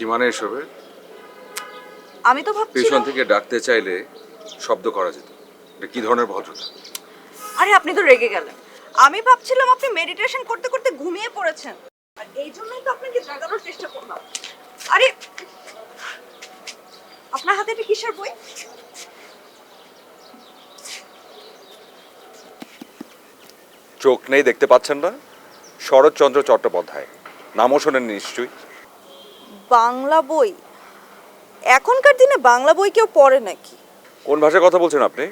কি মানে এসবে? আমি তো ভাবছি পেছন থেকে ডাকতে চাইলে শব্দ করা যেত। এটা কি ধরনের ভদ্রতা? আরে আপনি তো রেগে গেলেন। আমি ভাবছিলাম আপনি মেডিটেশন করতে করতে ঘুমিয়ে পড়েছেন, আর এই জন্যই তো আপনাকে জাগানোর চেষ্টা করলাম। আরে আপনার হাতে এটা কিসের বই? চোখ নেই, দেখতে পাচ্ছেন না? শরৎচন্দ্র চট্টোপাধ্যায়, নামও শোনেন নিশ্চয়ই। বাংলা বই? এখনকার দিনে বাংলা বই কেউ পড়ে নাকি? কোন ভাষায় কথা বলছেন আপনি?